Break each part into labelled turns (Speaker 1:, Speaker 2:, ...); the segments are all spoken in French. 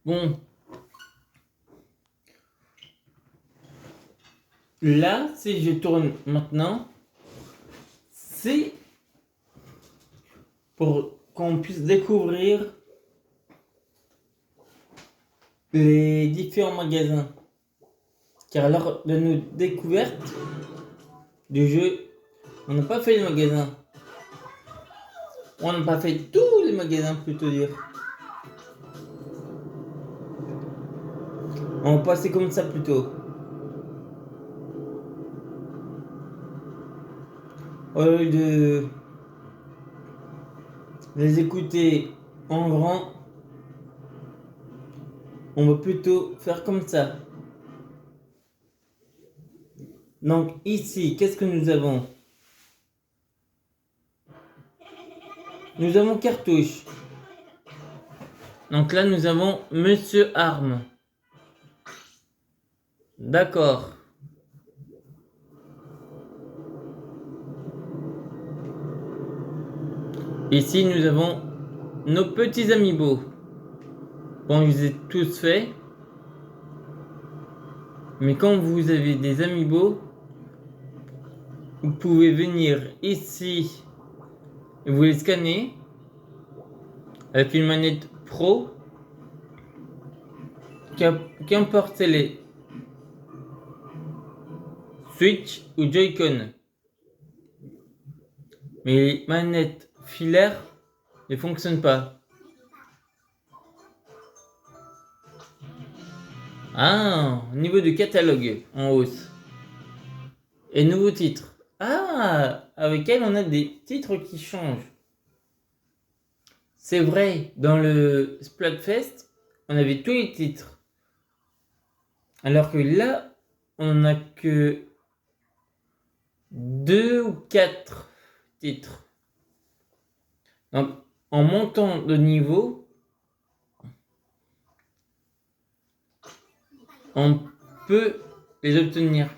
Speaker 1: Bon, là, si je tourne maintenant, c'est pour qu'on puisse découvrir les différents magasins. Car lors de nos découvertes du jeu, on n'a pas fait les magasins. On n'a pas fait tous les magasins, plutôt dire. On va passer comme ça plutôt. Au lieu de les écouter en grand, on va plutôt faire comme ça. Donc ici, qu'est-ce que nous avons? Nous avons Cartouche. Donc là, nous avons Monsieur Arme. D'accord. Ici, nous avons nos petits amiibo. Bon, je les ai tous faits. Mais quand vous avez des amiibo, vous pouvez venir ici et vous les scanner avec une manette pro. Qu'importe les Switch ou Joy-Con. Mais les manettes filaires ne fonctionnent pas. Ah, niveau de catalogue en hausse. Et nouveaux titres. Ah, avec elle, on a des titres qui changent. C'est vrai, dans le Splatfest, on avait tous les titres. Alors que là, on n'a que 2 ou 4 titres. Donc, en montant de niveau, on peut les obtenir.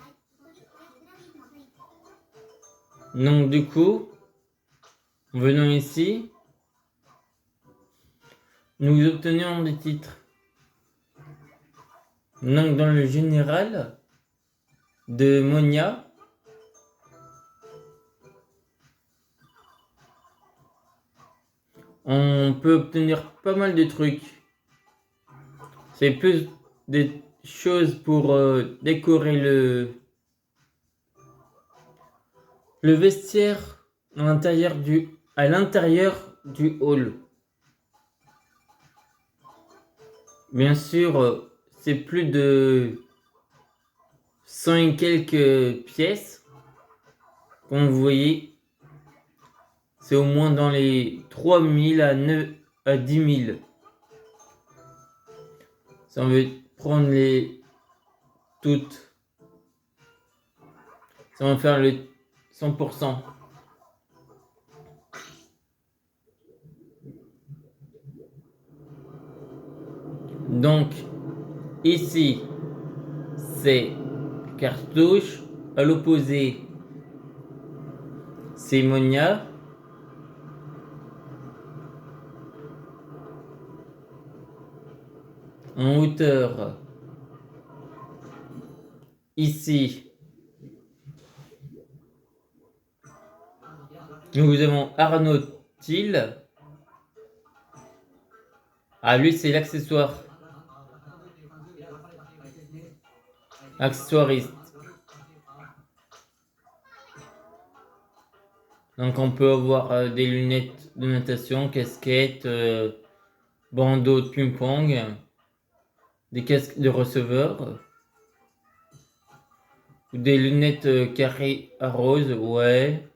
Speaker 1: Donc, du coup, venons ici, nous obtenons des titres. Donc, dans le général de Monia, on peut obtenir pas mal de trucs. C'est plus des choses pour décorer le vestiaire à l'intérieur du hall. Bien sûr, c'est plus de 100 et quelques pièces. Comme vous voyez, c'est au moins dans les 3000 à 10 000. Si on veut prendre les toutes, ça va faire le 100%. Donc, ici, c'est Cartouche. À l'opposé, c'est Monia. En hauteur, ici, nous avons Arnaud Thiel. Ah, lui, c'est l'accessoire. Accessoiriste. Donc, on peut avoir des lunettes de natation, casquettes, bandeaux de ping-pong, des casques de receveur, ou des lunettes carrées à rose, ouais.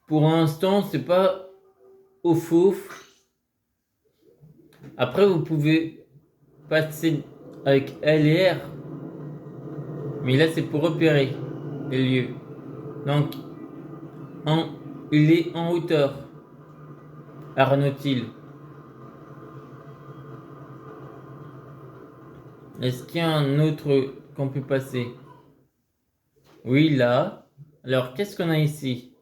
Speaker 1: Pour l'instant, c'est pas au fouf. Après, vous pouvez passer avec L et R. Mais là, c'est pour repérer les lieux. Donc, il est en hauteur. Arnaud-il. Est-ce qu'il y a un autre qu'on peut passer? Oui, là. Alors, qu'est-ce qu'on a ici?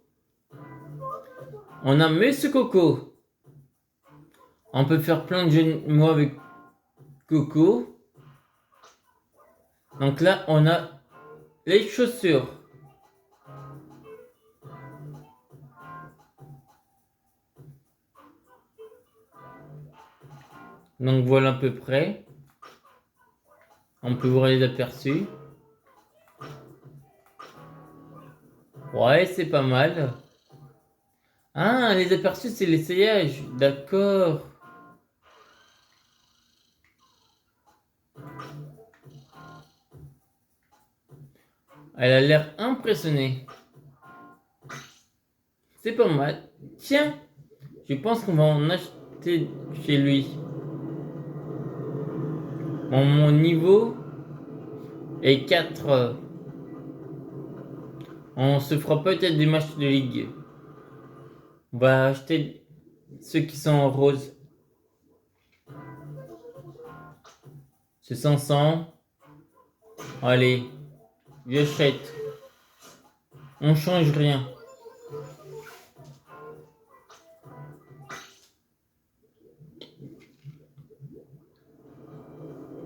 Speaker 1: On a Monsieur Coco. On peut faire plein de jeux de mots avec Coco. Donc là, on a les chaussures. Donc voilà à peu près. On peut voir les aperçus. Ouais, c'est pas mal. Ah, les aperçus, c'est l'essayage. D'accord. Elle a l'air impressionnée. C'est pas mal. Tiens, je pense qu'on va en acheter chez lui. Bon, mon niveau est 4. On se fera peut-être des matchs de ligue. On va acheter ceux qui sont en rose. C'est 500. Allez, j'achète. On change rien.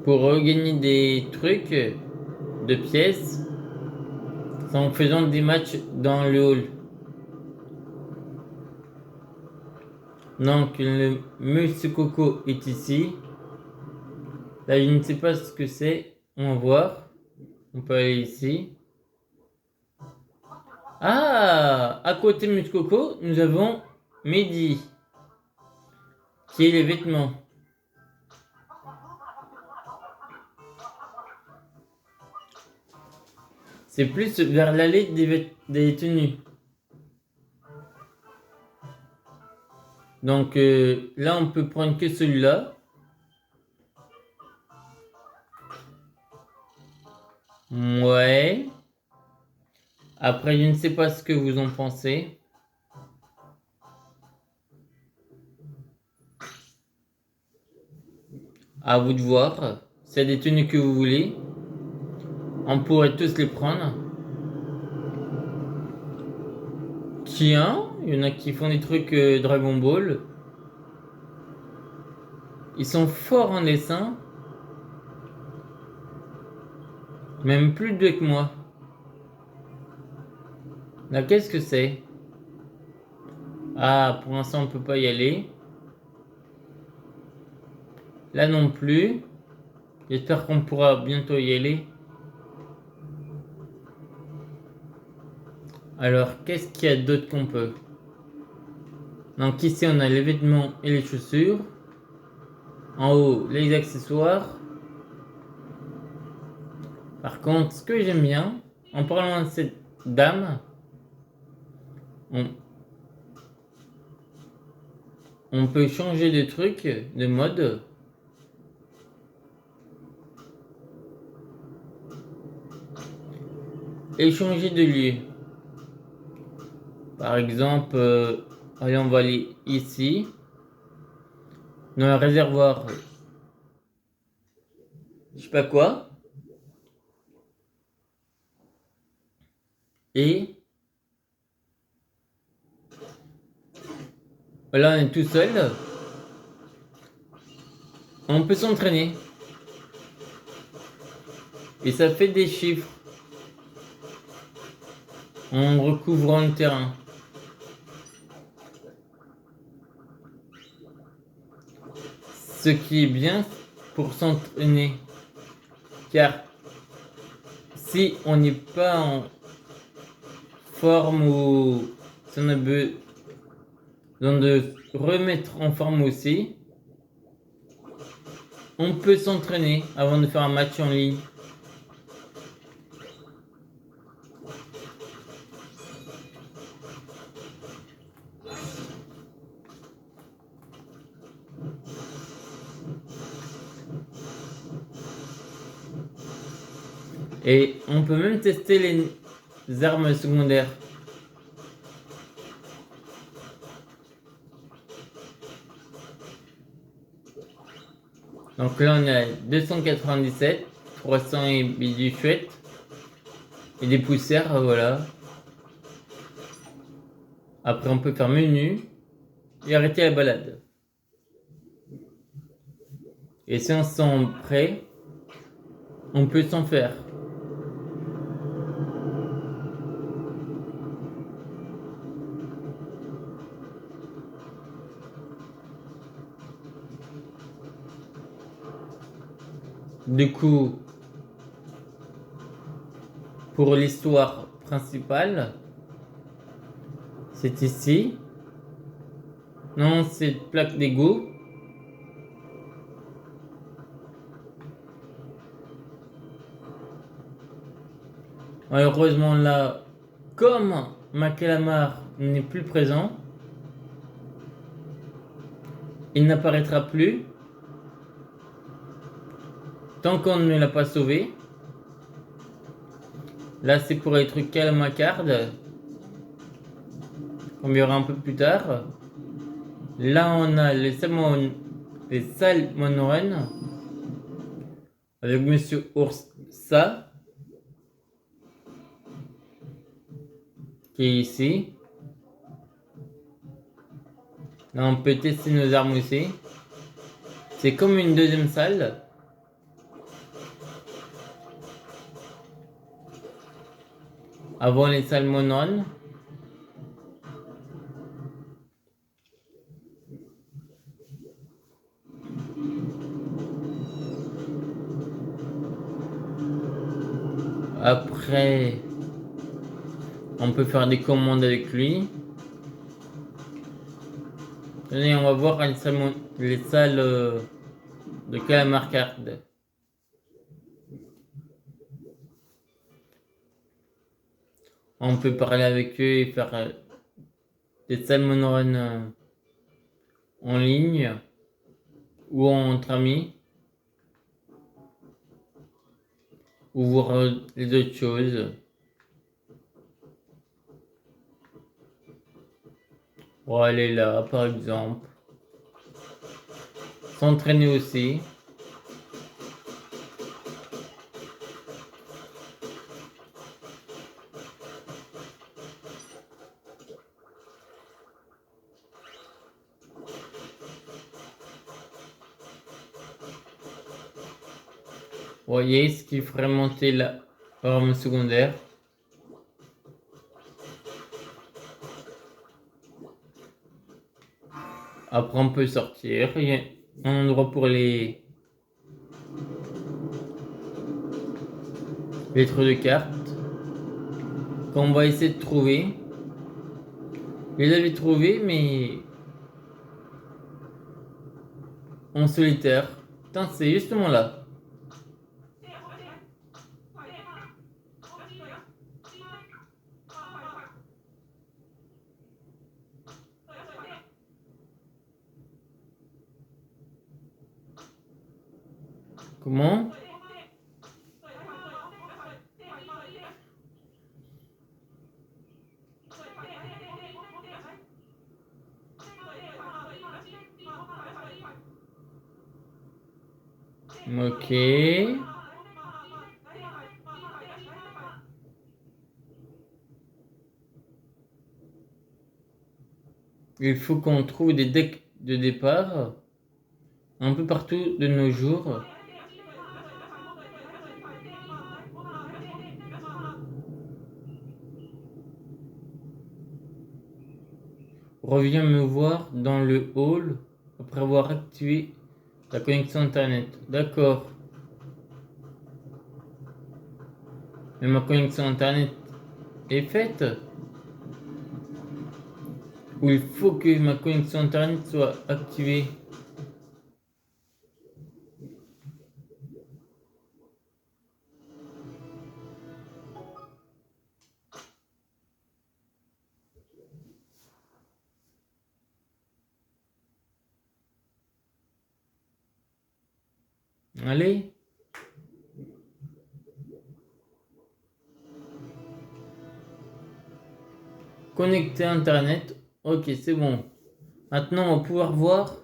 Speaker 1: Pour regagner des trucs de pièces, c'est en faisant des matchs dans le hall. Donc le Monsieur Coco est ici. Là, je ne sais pas ce que c'est. On va voir. On peut aller ici. Ah, à côté de Monsieur Coco, nous avons Mehdi, qui est les vêtements. C'est plus vers l'allée des tenues. Donc là, on peut prendre que celui-là. Ouais. Après, je ne sais pas ce que vous en pensez. À vous de voir. S'il y a des tenues que vous voulez, on pourrait tous les prendre. Tiens, il y en a qui font des trucs Dragon Ball. Ils sont forts en dessin. Même plus doués que moi. Là, qu'est-ce que c'est? Ah, pour l'instant, on peut pas y aller. Là non plus. J'espère qu'on pourra bientôt y aller. Alors, qu'est-ce qu'il y a d'autre qu'on peut? Donc ici, on a les vêtements et les chaussures. En haut, les accessoires. Par contre, ce que j'aime bien, en parlant de cette dame, on peut changer de truc, de mode. Et changer de lieu. Par exemple, allez, on va aller ici. Dans le réservoir. Je sais pas quoi. Et là, on est tout seul. On peut s'entraîner. Et ça fait des chiffres. En recouvrant le terrain. Ce qui est bien pour s'entraîner. Car si on n'est pas en forme ou si on a besoin de remettre en forme aussi, on peut s'entraîner avant de faire un match en ligne. Et on peut même tester les armes secondaires. Donc là on a 297, 300 et du chouette. Et des poussières, voilà. Après on peut faire menu et arrêter la balade. Et si on se sent prêt, on peut s'en faire. Du coup, pour l'histoire principale, c'est ici. Non, c'est plaque d'égout. Malheureusement là, comme ma calamar n'est plus présent, il n'apparaîtra plus tant qu'on ne l'a pas sauvé. Là, c'est pour les trucs calamacardes qu'on verra un peu plus tard. Là, on a les salmonoren avec Monsieur Oursa qui est ici. Là, on peut tester nos armes aussi. C'est comme une deuxième salle. Avant les salmonoren. Après, on peut faire des commandes avec lui. Tenez, on va voir les salles de calamarcarde. On peut parler avec eux et faire des salmonoren en ligne ou entre amis. Ou voir les autres choses. On va aller là, par exemple. S'entraîner aussi. Vous voyez ce qui ferait monter l'arme secondaire. Après on peut sortir. Il y a un endroit pour les lettres de cartes qu'on va essayer de trouver. Je les avais trouvés mais en solitaire. Putain, c'est justement là. Comment? Ok. Il faut qu'on trouve des decks de départ un peu partout de nos jours. Reviens me voir dans le hall après avoir activé la connexion internet. D'accord. Mais ma connexion internet est faite? Ou il faut que ma connexion internet soit activée? Allez. Connecter internet. Ok, c'est bon. Maintenant, on va pouvoir voir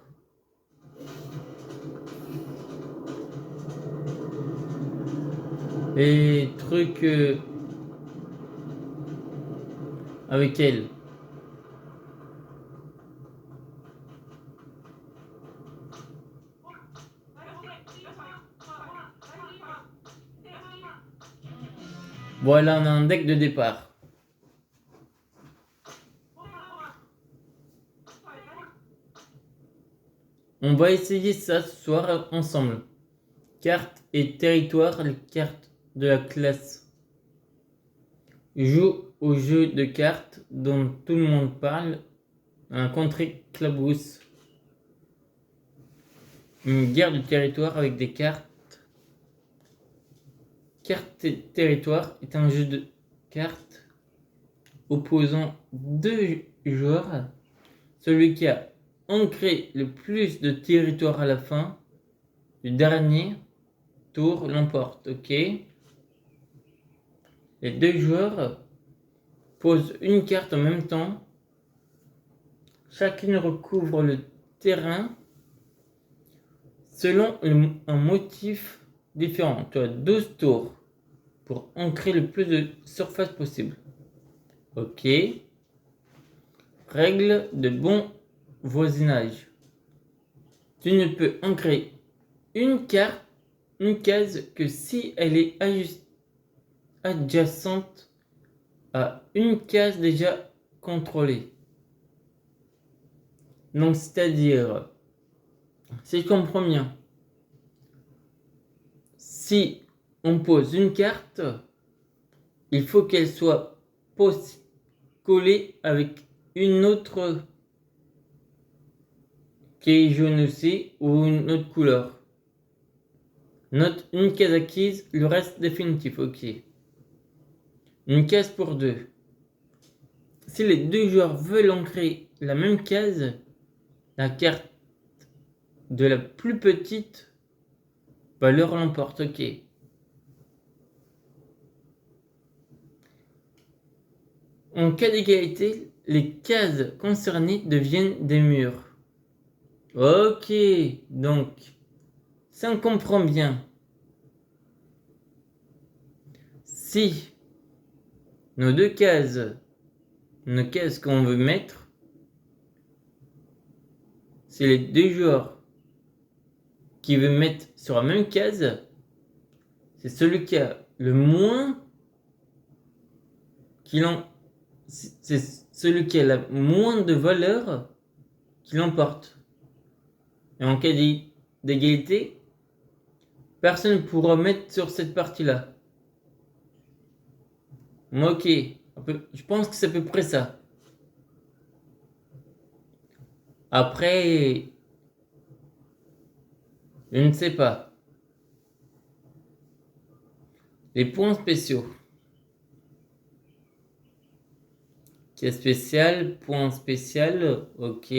Speaker 1: les trucs avec elle. Voilà, on a un deck de départ. On va essayer ça ce soir ensemble. Cartes et territoire, les cartes de la classe. Joue au jeu de cartes dont tout le monde parle. Un contrée Clabousse. Une guerre du territoire avec des cartes. Carte et territoire est un jeu de cartes opposant deux joueurs. Celui qui a ancré le plus de territoire à la fin du dernier tour l'emporte. Ok. Les deux joueurs posent une carte en même temps. Chacune recouvre le terrain selon un motif différent. Tu as 12 tours pour ancrer le plus de surface possible. Ok. Règle de bon voisinage. Tu ne peux ancrer une case que si elle est adjacente à une case déjà contrôlée. Donc c'est-à-dire, si je comprends bien, si on pose une carte, il faut qu'elle soit collée avec une autre qui est jaune aussi ou une autre couleur. Note une case acquise, le reste définitif. Ok. Une case pour deux. Si les deux joueurs veulent ancrer la même case, la carte de la plus petite valeur l'emporte. Ok. En cas d'égalité, les cases concernées deviennent des murs. Ok, donc, si on comprend bien, si nos cases qu'on veut mettre, c'est les deux joueurs qui veulent mettre sur la même case, c'est celui qui a le moins c'est celui qui a la moins de valeur qui l'emporte. Et en cas d'égalité, personne ne pourra mettre sur cette partie-là. Ok, je pense que c'est à peu près ça. Après, je ne sais pas. Les points spéciaux. Qui est spécial, point spécial, ok.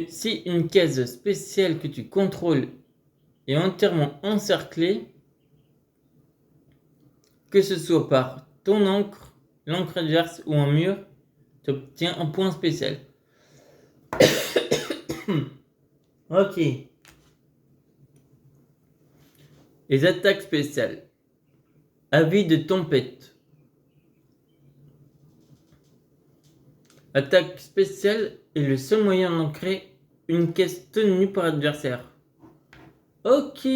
Speaker 1: Si une case spéciale que tu contrôles est entièrement encerclée, que ce soit par ton encre, l'encre adverse ou un mur, tu obtiens un point spécial. Ok. Les attaques spéciales. Avis de tempête. Attaque spéciale est le seul moyen d'ancrer une case tenue par l'adversaire. Ok.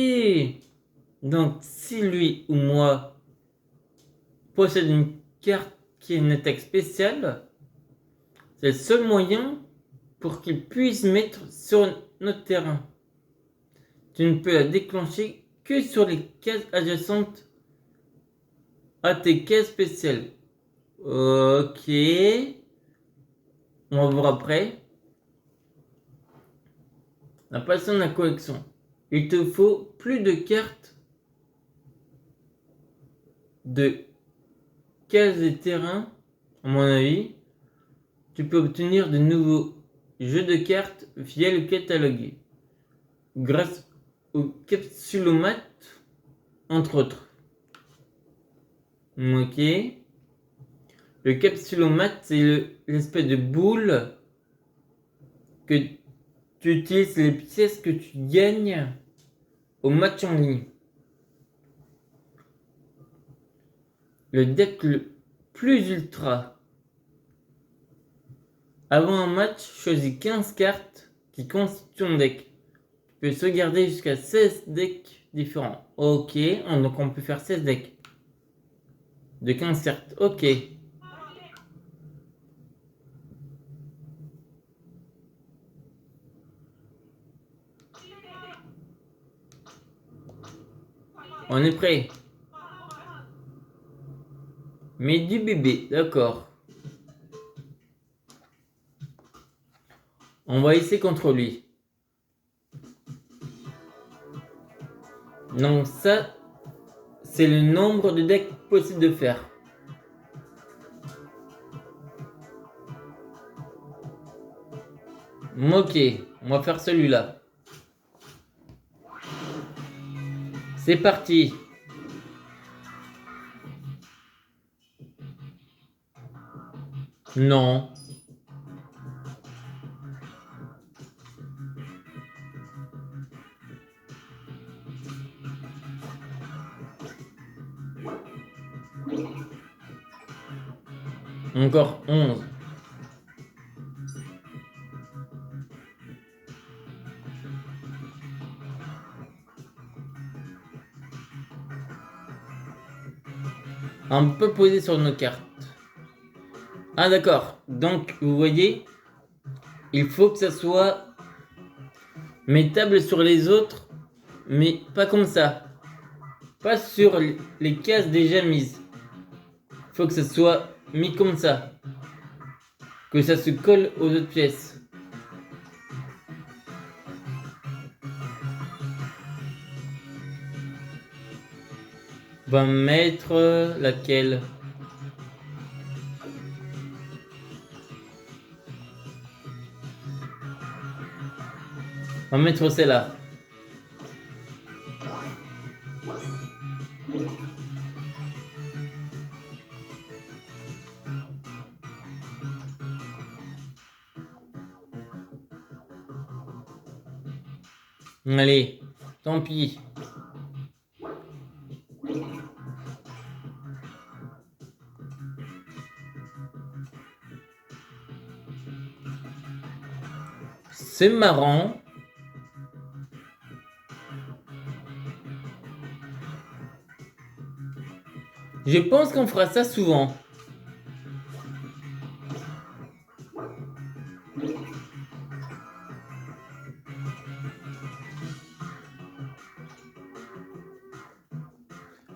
Speaker 1: Donc si lui ou moi possède une carte qui est une attaque spéciale, c'est le seul moyen pour qu'il puisse mettre sur notre terrain. Tu ne peux la déclencher que sur les cases adjacentes à tes cases spéciales. Ok. On va voir après. La passion de la collection. Il te faut plus de cartes de cases et terrains, à mon avis. Tu peux obtenir de nouveaux jeux de cartes via le catalogue. Grâce au capsulomat, entre autres. Ok. Le capsulomat, c'est l'espèce de boule que tu utilises les pièces que tu gagnes au match en ligne. Le deck le plus ultra. Avant un match, choisis 15 cartes qui constituent ton deck. Tu peux sauvegarder jusqu'à 16 decks différents. Ok, donc on peut faire 16 decks. De 15 cartes, ok. On est prêt. Mais du bébé, d'accord. On va essayer contre lui. Donc ça, c'est le nombre de decks possible de faire. Ok, on va faire celui-là. C'est parti. Non. Encore 11. On peut poser sur nos cartes. Ah d'accord. Donc vous voyez, il faut que ça soit mettable sur les autres, mais pas comme ça. Pas sur les cases déjà mises. Il faut que ça soit mis comme ça. Que ça se colle aux autres pièces. On va mettre laquelle? On va mettre celle-là. Allez, tant pis. C'est marrant. Je pense qu'on fera ça souvent.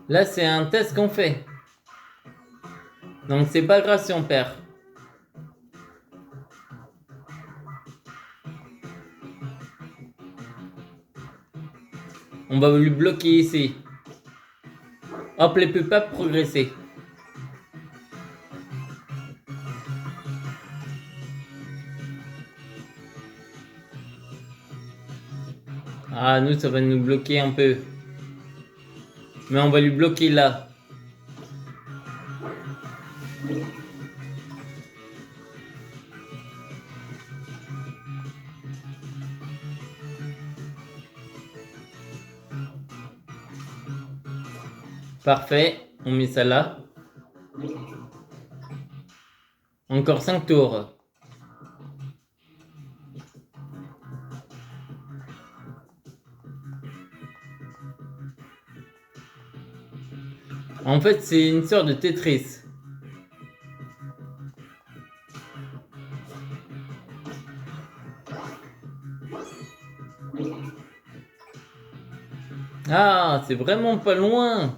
Speaker 1: Là, c'est un test qu'on fait. Donc, c'est pas grave si on perd. On va lui bloquer ici. Hop, elle peut pas progresser. Ah, nous, ça va nous bloquer un peu. Mais on va lui bloquer là. Parfait, on met ça là. Encore 5 tours. En fait, c'est une sorte de Tetris. Ah, c'est vraiment pas loin.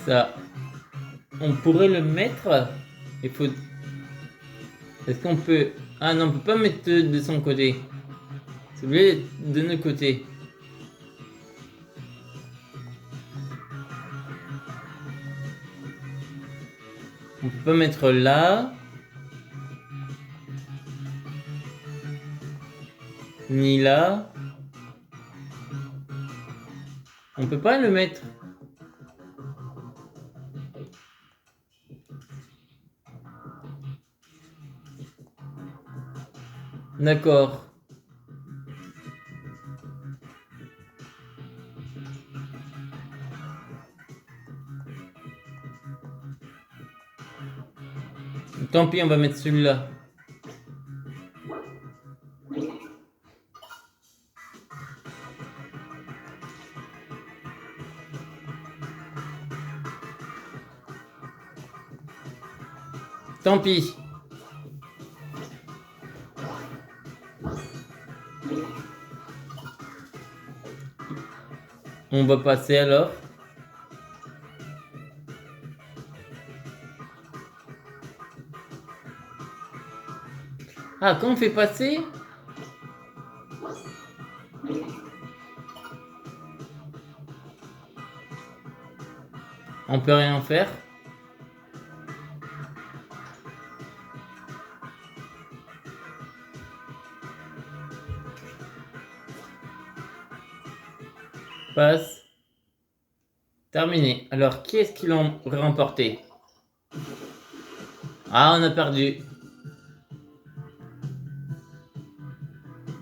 Speaker 1: Ça, on pourrait le mettre. Il faut. Est-ce qu'on peut. Ah non, on peut pas mettre de son côté. C'est obligé de notre côté. On peut pas mettre là. Ni là. On peut pas le mettre. D'accord. Tant pis, on va mettre celui-là. Tant pis. On va passer alors. Ah, quand on fait passer? On peut rien faire. Passe. Terminé. Alors, qui est-ce qui l'a remporté? Ah, on a perdu.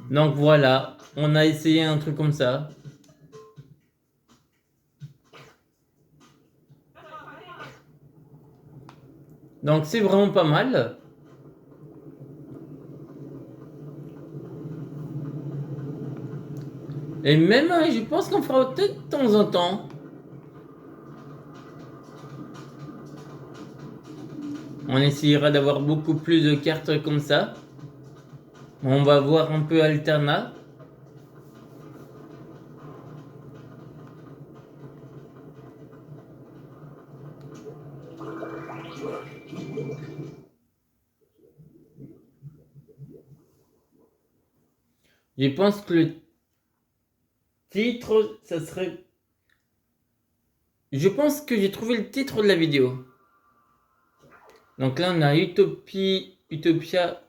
Speaker 1: Donc voilà, on a essayé un truc comme ça. Donc c'est vraiment pas mal. Et même, je pense qu'on fera peut-être de temps en temps. On essayera d'avoir beaucoup plus de cartes comme ça. On va voir un peu alternat. Je pense que le titre, ça serait... Je pense que j'ai trouvé le titre de la vidéo. Donc là, on a Utopia.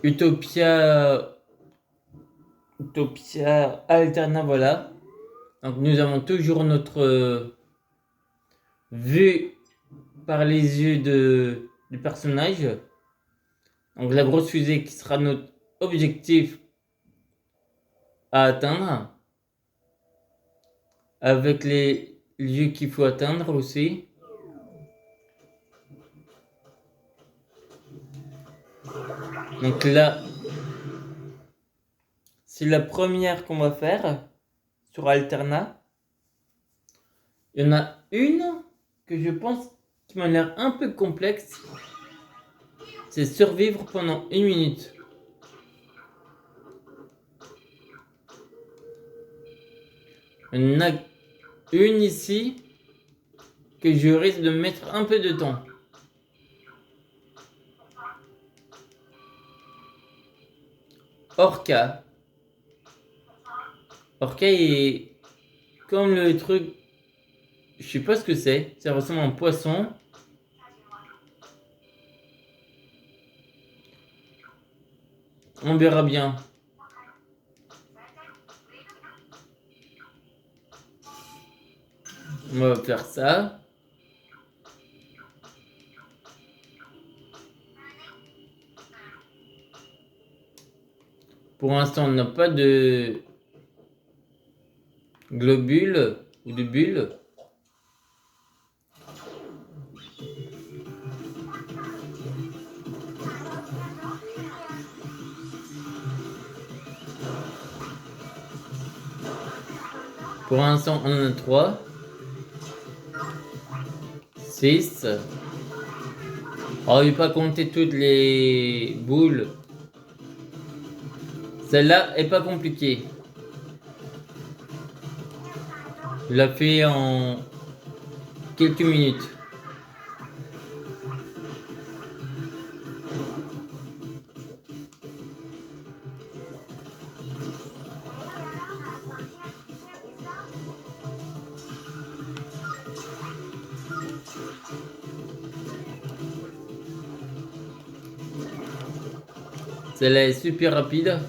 Speaker 1: Utopia Alterna, voilà. Donc nous avons toujours notre vue par les yeux du personnage. Donc la grosse fusée qui sera notre objectif à atteindre. Avec les lieux qu'il faut atteindre aussi. Donc là, c'est la première qu'on va faire sur Alterna. Il y en a une que je pense qui m'a l'air un peu complexe. C'est survivre pendant 1 minute. Il y en a une ici que je risque de mettre un peu de temps. Orca. Orca est comme le truc... Je sais pas ce que c'est. Ça ressemble à un poisson. On verra bien. On va faire ça. Pour l'instant, on n'a pas de globule ou de bulle. Pour l'instant, on en a 3. 6. Oh, je vais pas compter toutes les boules. Celle-là est pas compliquée. Je l'ai fait en quelques minutes. Celle-là est super rapide.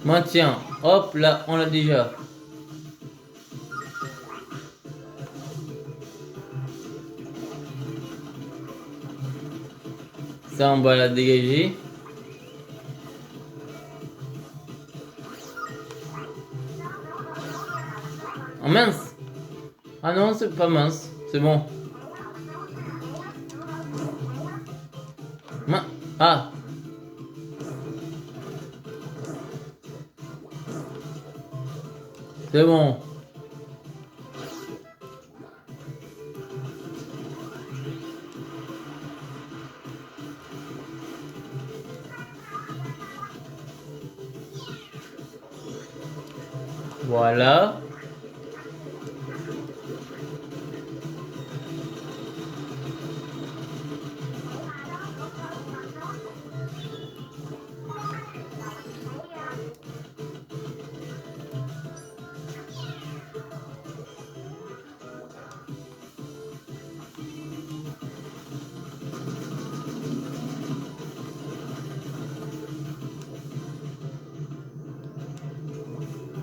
Speaker 1: Maintien. Hop, là, on l'a déjà. Ça, on va la dégager. Oh mince! Ah non, c'est pas mince. C'est bon. Ah! C'est bon. Voilà.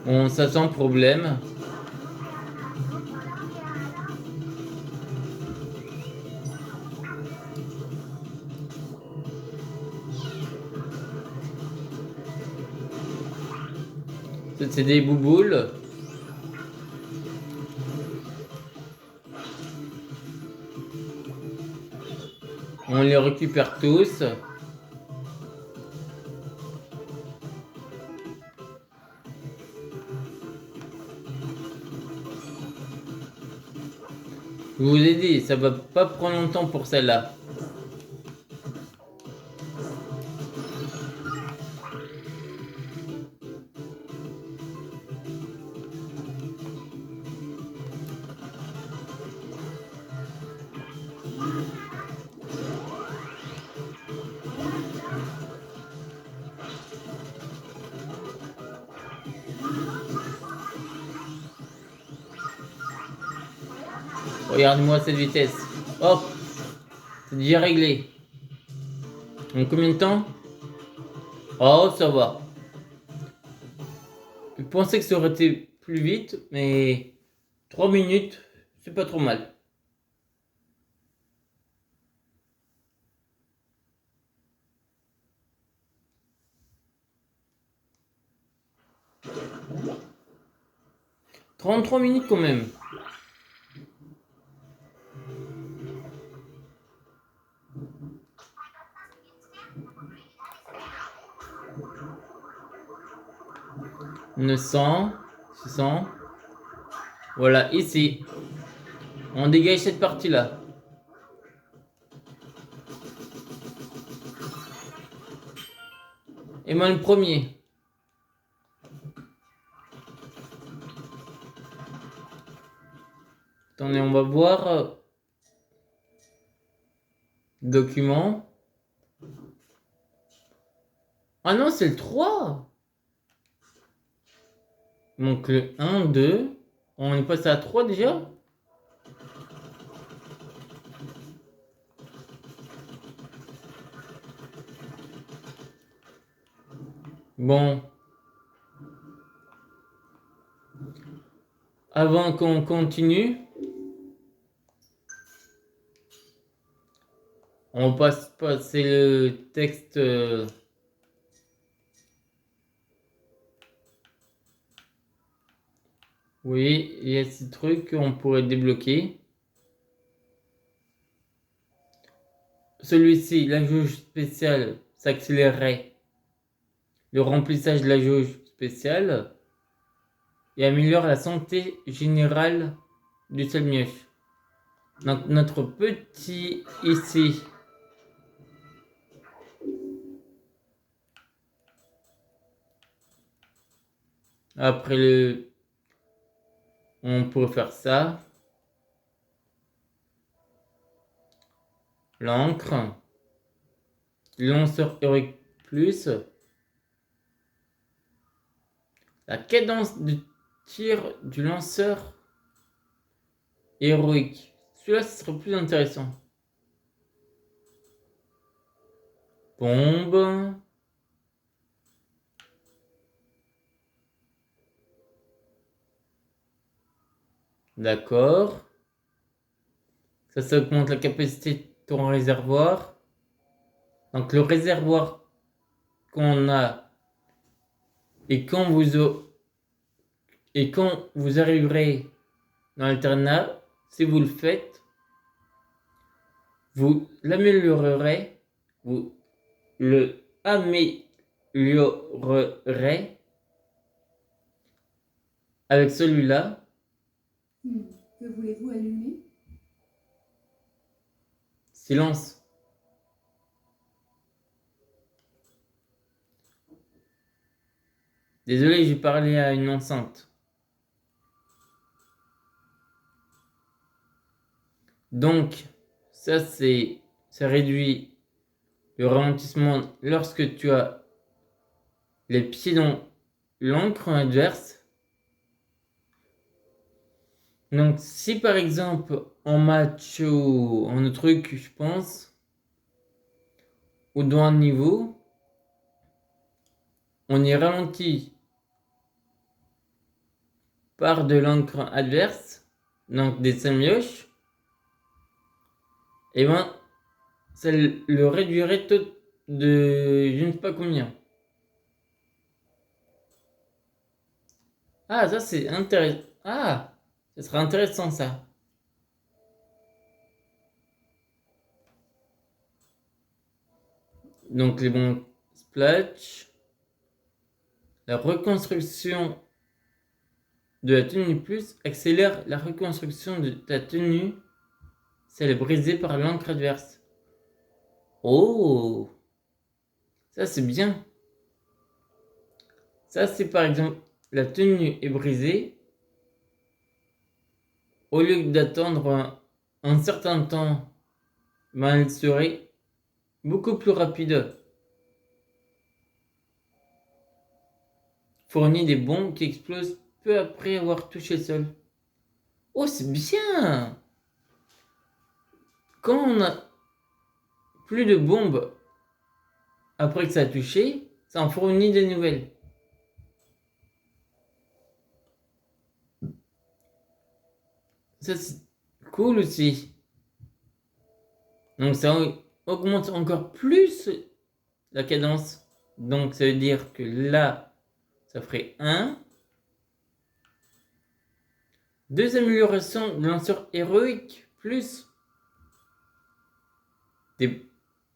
Speaker 1: Bon, ça sans problème. C'est des bouboules. On les récupère tous. Je vous ai dit, ça va pas prendre longtemps pour celle-là. Regarde-moi cette vitesse. Hop, c'est déjà réglé. En combien de temps? Oh, ça va. Je pensais que ça aurait été plus vite, mais 3 minutes, c'est pas trop mal. « 33 minutes quand même. « 900, 600. Voilà, ici. On dégage cette partie-là. Et moi le premier. Attendez, on va voir. Document. Ah non, c'est le 3. Donc le 1, 2. On est passé à 3 déjà. Bon. Avant qu'on continue, on va passer le texte. Oui, il y a ces trucs qu'on pourrait débloquer. Celui-ci, la jauge spéciale, s'accélérerait le remplissage de la jauge spéciale et améliore la santé générale du seul mioche. Donc notre petit ici. Après on pourrait faire ça. L'encre. Lanceur héroïque plus. La cadence de tir du lanceur héroïque. Celui-là, ce serait plus intéressant. Bombe. D'accord. Ça augmente la capacité de ton réservoir. Donc le réservoir qu'on a, et quand vous arriverez dans l'internat, si vous le faites, vous l'améliorerez, vous le améliorerez avec celui-là.
Speaker 2: Que voulez-vous allumer?
Speaker 1: Silence. Désolé, j'ai parlé à une enceinte. Donc, ça réduit le ralentissement lorsque tu as les pieds dans l'encre adverse. Donc, si par exemple en match ou en autre truc, je pense, ou dans un niveau, on est ralenti par de l'encre adverse, donc des semioches, et ben ça le réduirait tout de je ne sais pas combien. Ah, ça c'est intéressant. Ah, ça sera intéressant ça. Donc les bons splash. La reconstruction de la tenue plus accélère la reconstruction de ta tenue si elle est brisée par l'encre adverse. Oh, ça c'est bien. Ça c'est par exemple la tenue est brisée. Au lieu d'attendre un certain temps, ben, elle serait beaucoup plus rapide. Fournit des bombes qui explosent peu après avoir touché le sol. Oh, c'est bien! Quand on a plus de bombes après que ça a touché, ça en fournit de nouvelles. Ça, c'est cool aussi. Donc, ça augmente encore plus la cadence. Donc, ça veut dire que là, ça ferait 1. 2 améliorations de lanceur héroïque, plus des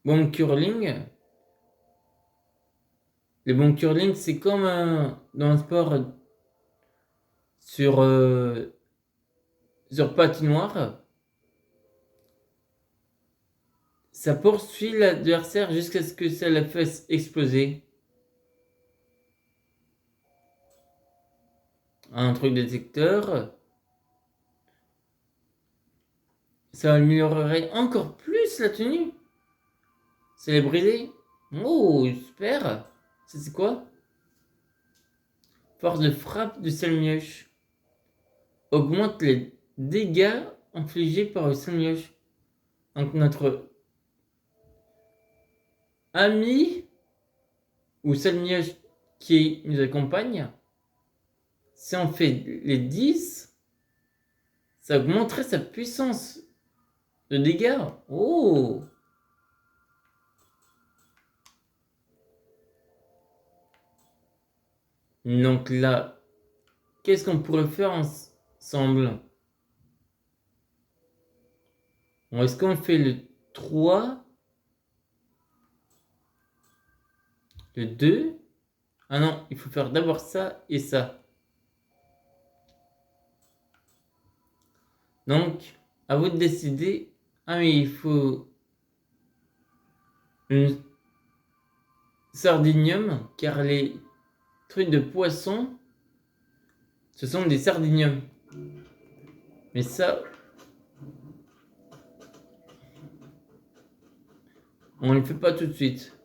Speaker 1: bombes curling. Les bombes curling, c'est comme dans le sport sur patinoire. Ça poursuit l'adversaire jusqu'à ce que ça la fasse exploser. Un truc détecteur. Ça améliorerait encore plus la tenue. C'est les briser. Oh, super. Ça, c'est quoi? Force de frappe du salmioche. Augmente les dégâts infligés par le salmioche. Donc notre ami ou salmioche qui nous accompagne, si on fait les 10, ça augmenterait sa puissance de dégâts. Oh! Donc là, qu'est-ce qu'on pourrait faire ensemble? Est-ce qu'on fait le 3? Le 2? Ah non, il faut faire d'abord ça et ça. Donc, à vous de décider. Ah mais il faut une sardinium, car les trucs de poisson, ce sont des sardiniums. Mais ça, on ne le fait pas tout de suite.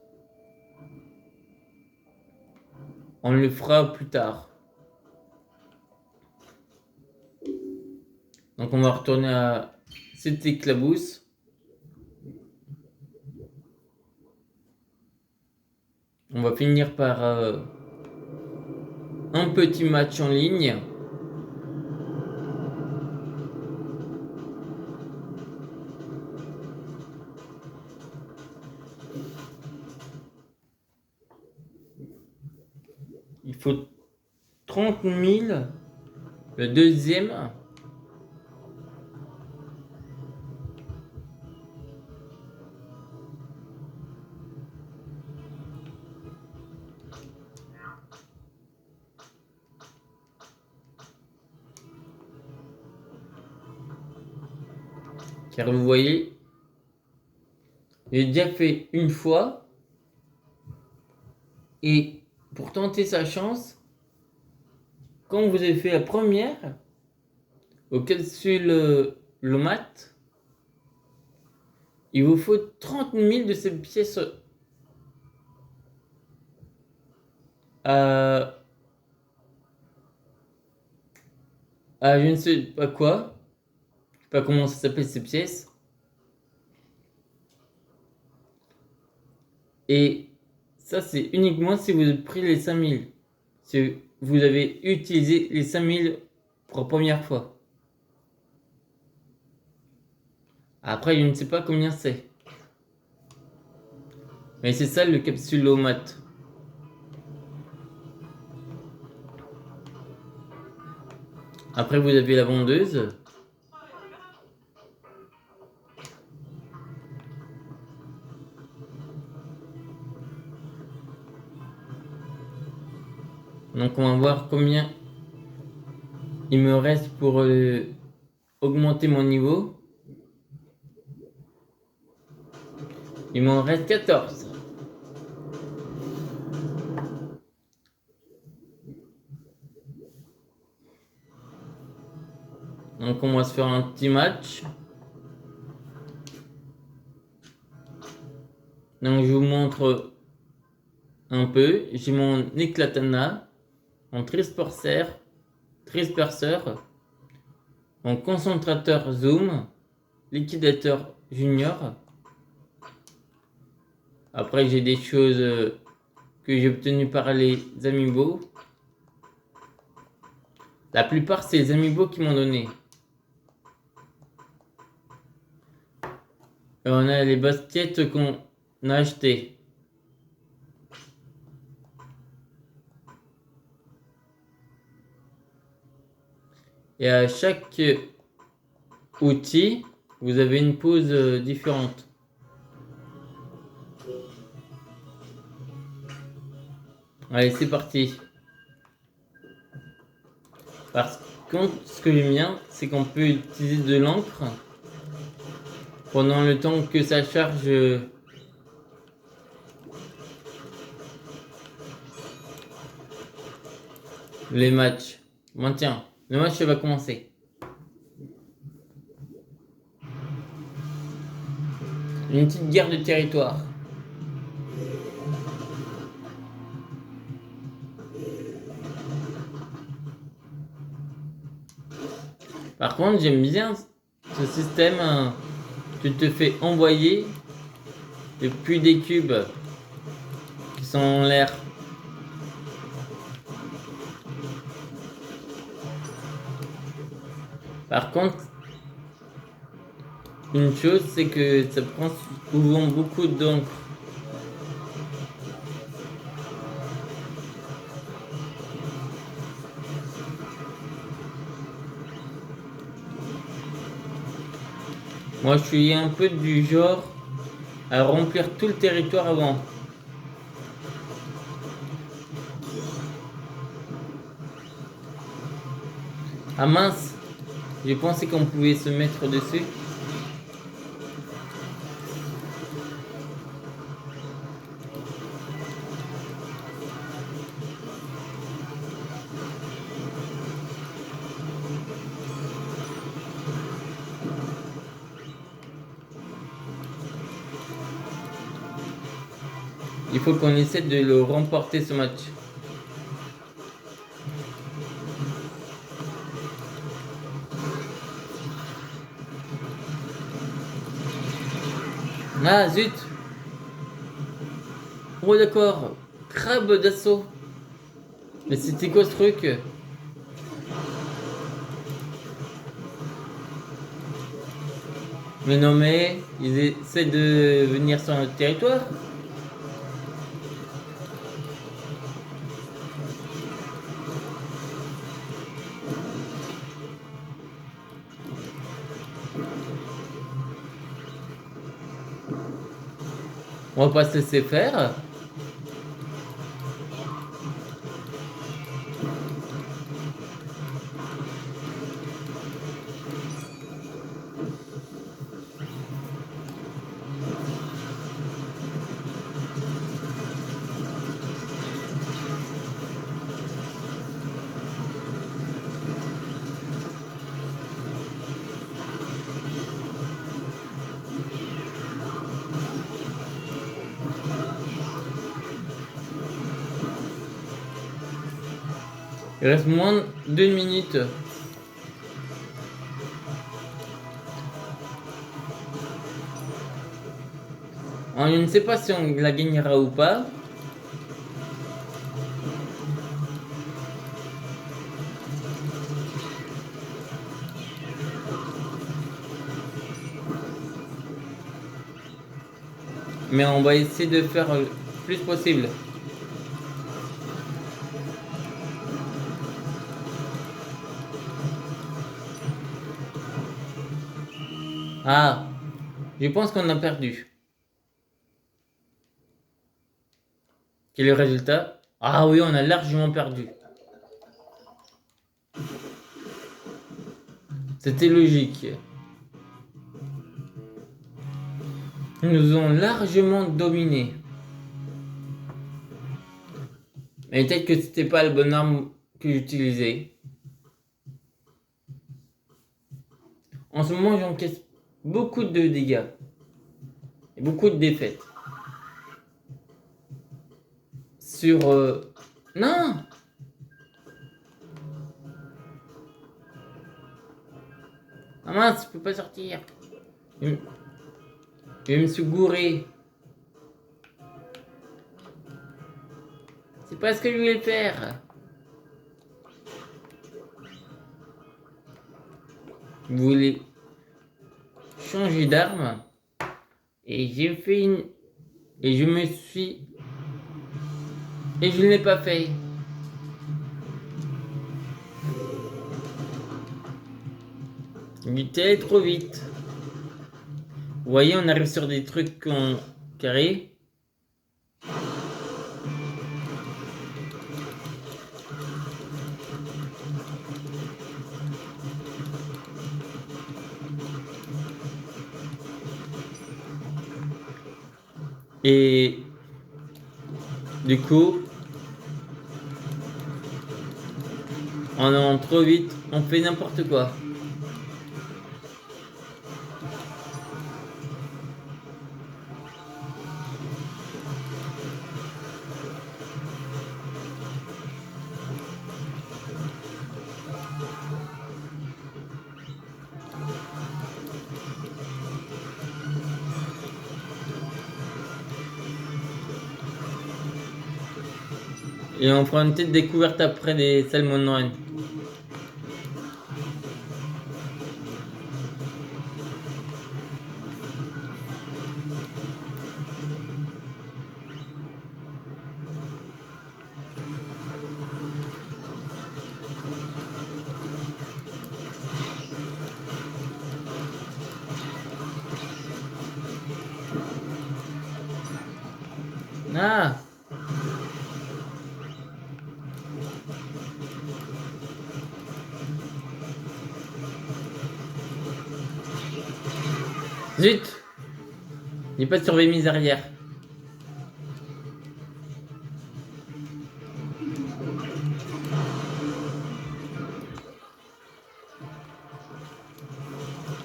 Speaker 1: On le fera plus tard. Donc on va retourner à cette éclabousse. On va finir par un petit match en ligne. faut 30 000. Le deuxième. Car vous voyez, j'ai déjà fait une fois. Et pour tenter sa chance, quand vous avez fait la première, au capsule le mat, il vous faut 30 000 de ces pièces à je ne sais pas quoi. Je sais pas comment ça s'appelle ces pièces. Et ça, c'est uniquement si vous avez pris les 5000. Si vous avez utilisé les 5000 pour la première fois. Après, je ne sais pas combien c'est. Mais c'est ça le capsulomate. Après, vous avez la vendeuse. Donc, on va voir combien il me reste pour augmenter mon niveau. Il m'en reste 14. Donc on va se faire un petit match. Donc je vous montre un peu. J'ai mon éclatana, mon trisperceur, mon concentrateur zoom, liquidateur junior. Après j'ai des choses que j'ai obtenues par les amiibo. La plupart c'est les amiibo qui m'ont donné. Et on a les baskets qu'on a achetées. Et à chaque outil, vous avez une pose différente. Allez, c'est parti. Par contre, ce que j'aime bien, c'est qu'on peut utiliser de l'encre pendant le temps que ça charge les matchs. Bon, tiens, le match va commencer. Une petite guerre de territoire. Par contre, j'aime bien ce système. Tu te fais envoyer depuis des cubes qui sont en l'air. Par contre, une chose, c'est que ça prend souvent beaucoup d'encre. Moi, je suis un peu du genre à remplir tout le territoire avant. Ah mince, j'ai pensé qu'on pouvait se mettre dessus. Il faut qu'on essaie de le remporter ce match. Ah zut! Oh d'accord, crabe d'assaut. Mais c'était quoi ce truc? Mais non mais, ils essaient de venir sur notre territoire. On va pas se laisser faire. Il reste moins d'une minute. Je ne sais pas si on la gagnera ou pas. Mais on va essayer de faire le plus possible. Ah, je pense qu'on a perdu. Quel est le résultat? Ah oui, on a largement perdu. C'était logique. Ils nous ont largement dominés. Mais peut-être que c'était pas le bon arme que j'utilisais. En ce moment, j'encaisse beaucoup de dégâts. Et beaucoup de défaites. Sur... Non! Ah mince, je peux pas sortir. Je me suis gouré. C'est pas ce que je voulais faire. Je voulais changer d'arme. Et j'ai fait une... Et je me suis... Et je ne l'ai pas fait. Il était trop vite. Vous voyez, on arrive sur des trucs en carré. Et du coup, on en trop vite, on fait n'importe quoi. Et on fera une petite découverte après des salmonoïdes. Ah! Zut! J'ai pas surveillé mes arrières.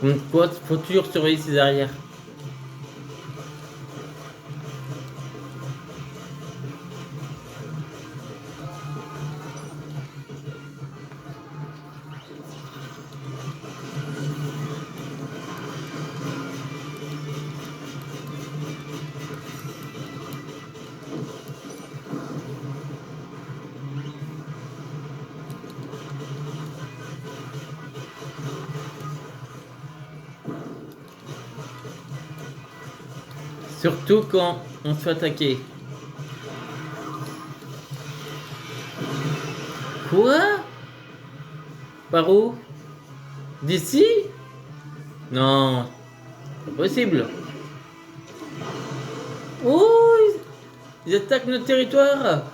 Speaker 1: Comme quoi, faut toujours surveiller ses arrières. Surtout quand on se fait attaquer. Quoi? Par où? D'ici? Non, c'est pas possible. Oh, ils attaquent notre territoire.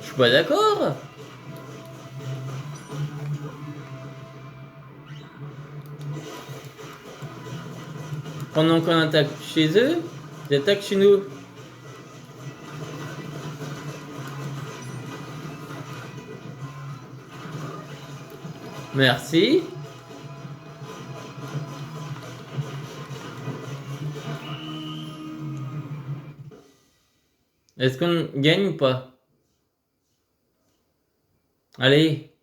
Speaker 1: Je suis pas d'accord. Pendant qu'on attaque chez eux, ils attaquent chez nous. Merci. Est-ce qu'on gagne ou pas? Allez,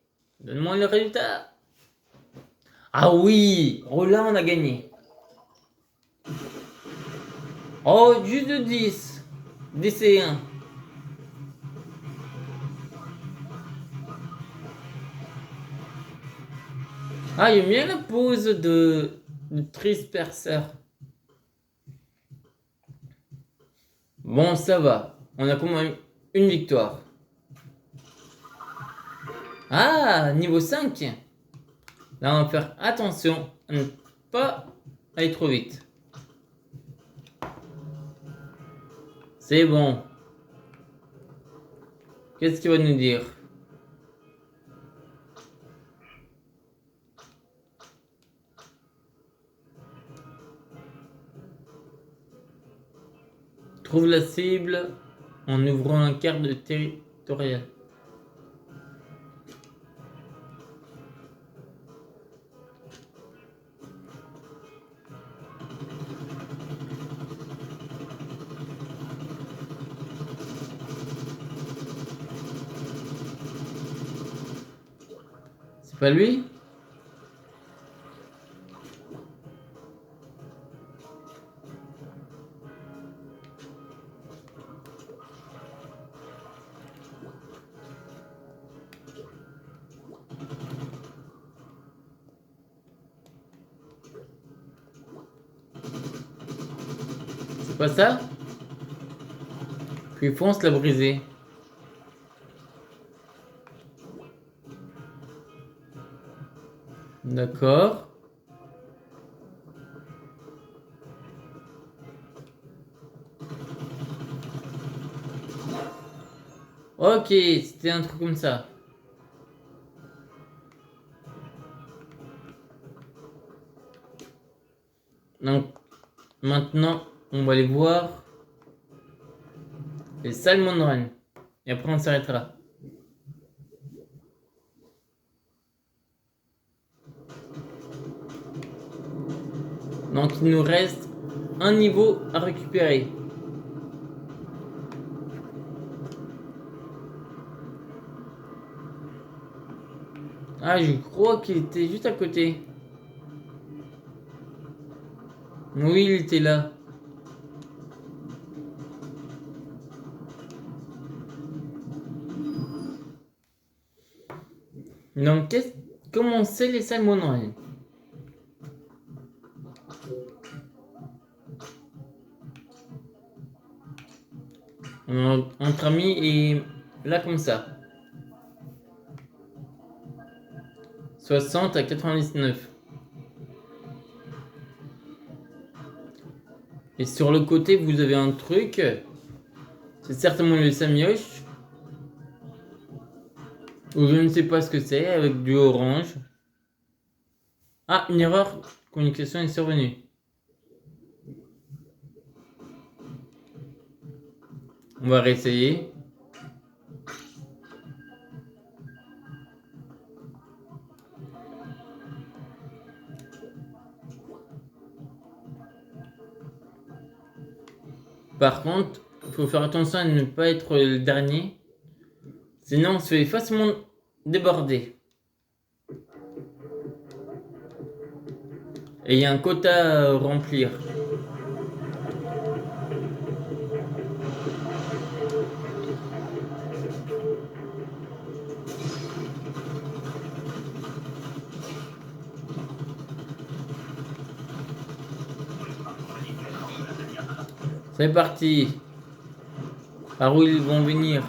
Speaker 1: donne-moi le résultat. Ah oui, oh là on a gagné. Oh, juste de 10. 10 et 1. Ah, j'aime bien la pose de triste perceur. Bon, ça va. On a quand même une victoire. Ah, niveau 5. Là, on va faire attention à ne pas aller trop vite. C'est bon. Qu'est-ce qu'il va nous dire? Trouve la cible en ouvrant la carte de territorial. C'est pas lui? C'est pas ça? Puis fonce la briser. D'accord. Ok, c'était un truc comme ça. Donc, maintenant, on va aller voir les Salmon Run. Et après, on s'arrêtera. Donc, il nous reste un niveau à récupérer. Ah, je crois qu'il était juste à côté. Oui, il était là. Donc, comment c'est les Salmon Run? Entre amis et là comme ça. 60 à 99. Et sur le côté, vous avez un truc. C'est certainement le Samioche. Ou je ne sais pas ce que c'est, avec du orange. Ah, une erreur. Communication est survenue. On va réessayer. Par contre, il faut faire attention à ne pas être le dernier. Sinon, on se fait facilement déborder. Et il y a un quota à remplir. C'est parti. Par où ils vont venir?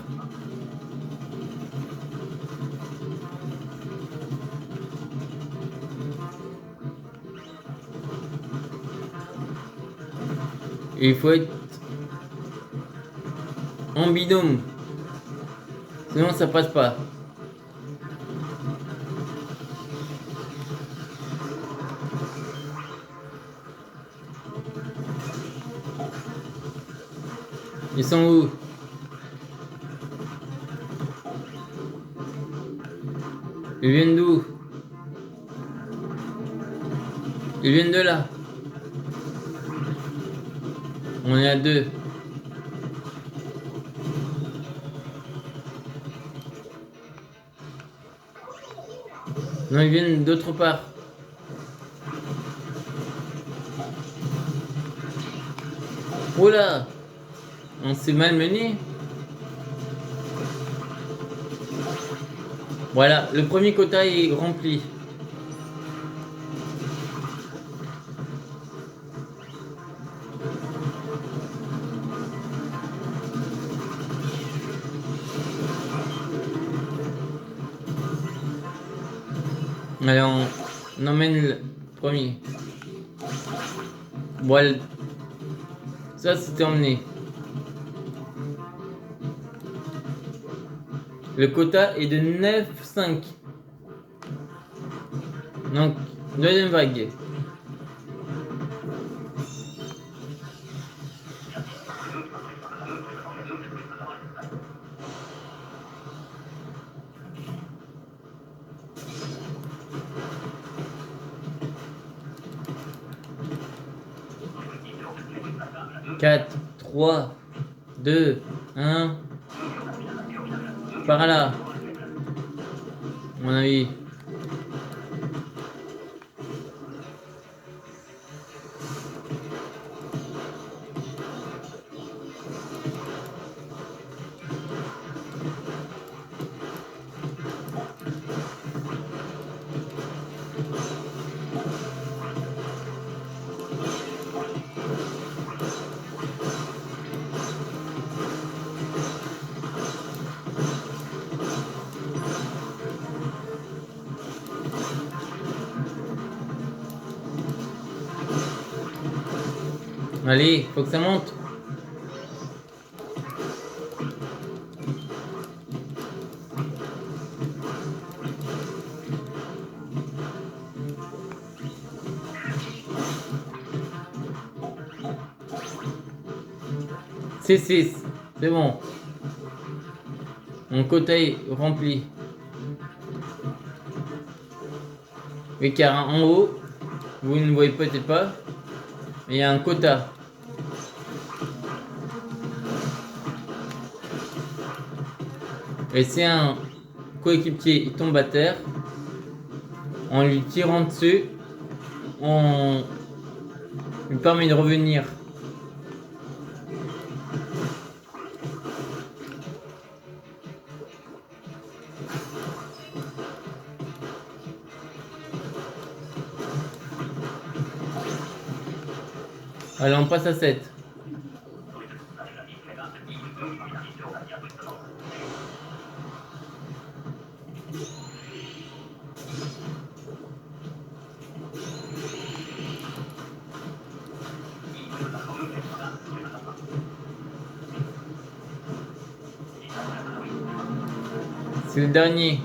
Speaker 1: Il faut être en binôme. Sinon ça passe pas. Ils sont où? Ils viennent d'où? Ils viennent de là. On est à 2. Non, ils viennent d'autre part. Oh là! On s'est malmené. Voilà, le premier quota est rempli. Allez, on emmène le premier. Voilà. Ça, c'était emmené. Le quota est de 9,5. Donc, deuxième vague. Quatre, 3, 2, 1. Par là. À mon avis. Allez, faut que ça monte. C'est 6, c'est bon. Mon quota est rempli. Oui, car en haut, vous ne voyez peut-être pas, mais il y a un quota. Et si un coéquipier il tombe à terre, en lui tirant dessus, on lui permet de revenir. Allez, on passe à 7. C'est le dernier.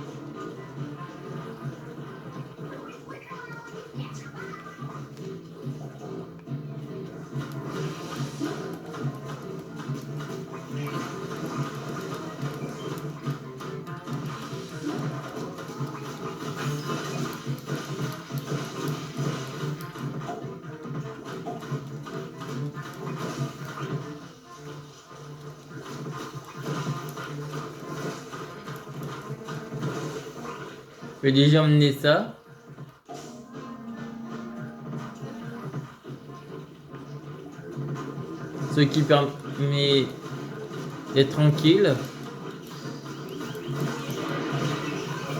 Speaker 1: Je vais déjà emmener ça. Ce qui permet d'être tranquille.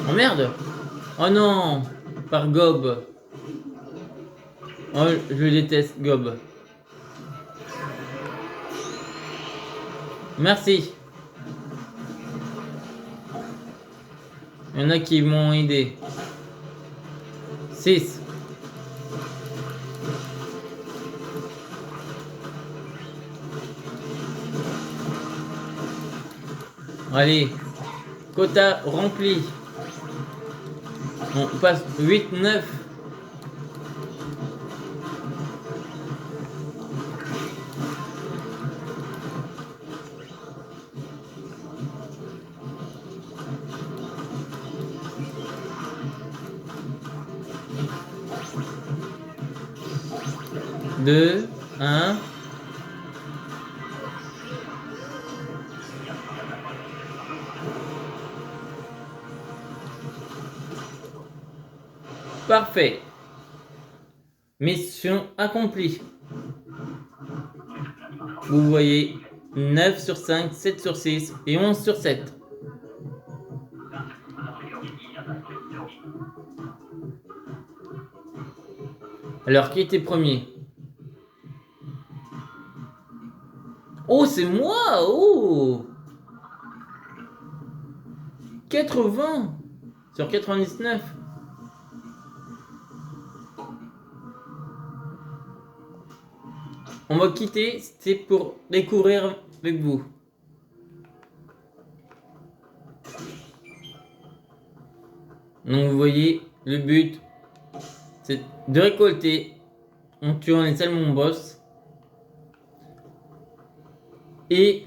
Speaker 1: Oh merde! Oh non! Par Gob. Oh, je déteste Gob. Merci. Il y en a qui m'ont aidé. 6. Allez, quota rempli. On passe 8, 9. Deux, un. Parfait. Mission accomplie. Vous voyez 9 sur 5, 7 sur 6 et 11 sur 7. Alors, qui était premier? Oh, c'est moi! Oh! 80 sur 99. On va quitter, c'était pour découvrir avec vous. Donc vous voyez, le but, c'est de récolter en tuant les salmons boss et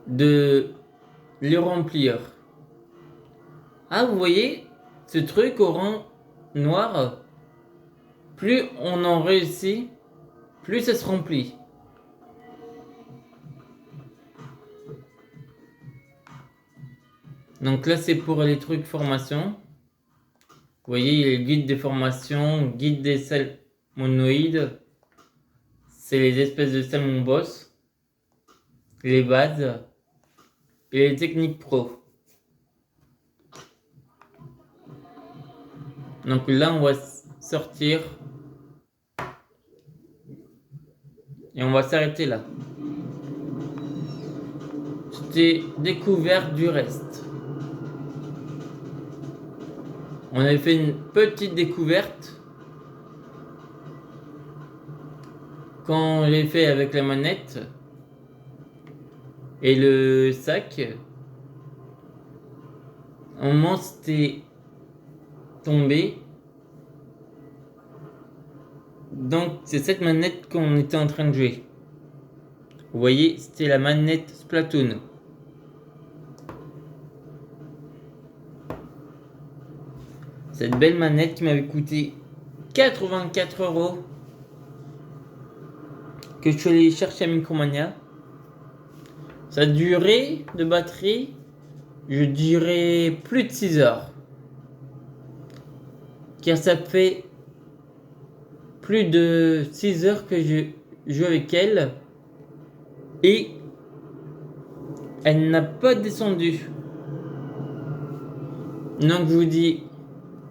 Speaker 1: de les remplir. Ah, vous voyez, ce truc au rang noir, plus on en réussit, plus ça se remplit. Donc là, c'est pour les trucs formation. Vous voyez, il y a le guide des formations, guide des salmonoïdes. C'est les espèces de salmon boss, les bases et les techniques pro. Donc là, on va sortir et on va s'arrêter là. C'était découvert du reste. On avait fait une petite découverte quand j'ai fait avec la manette et le sac. Au moment c'était tombé. Donc c'est cette manette qu'on était en train de jouer. Vous voyez, c'était la manette Splatoon. Cette belle manette qui m'avait coûté 84 €, que je suis allé chercher à Micromania. Sa durée de batterie, je dirais plus de 6 heures. Car ça fait plus de 6 heures que je joue avec elle. Et elle n'a pas descendu. Donc je vous dis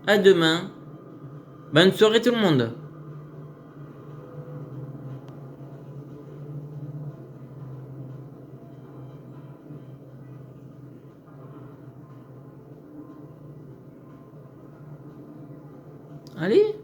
Speaker 1: à demain. Bonne soirée tout le monde. Allez.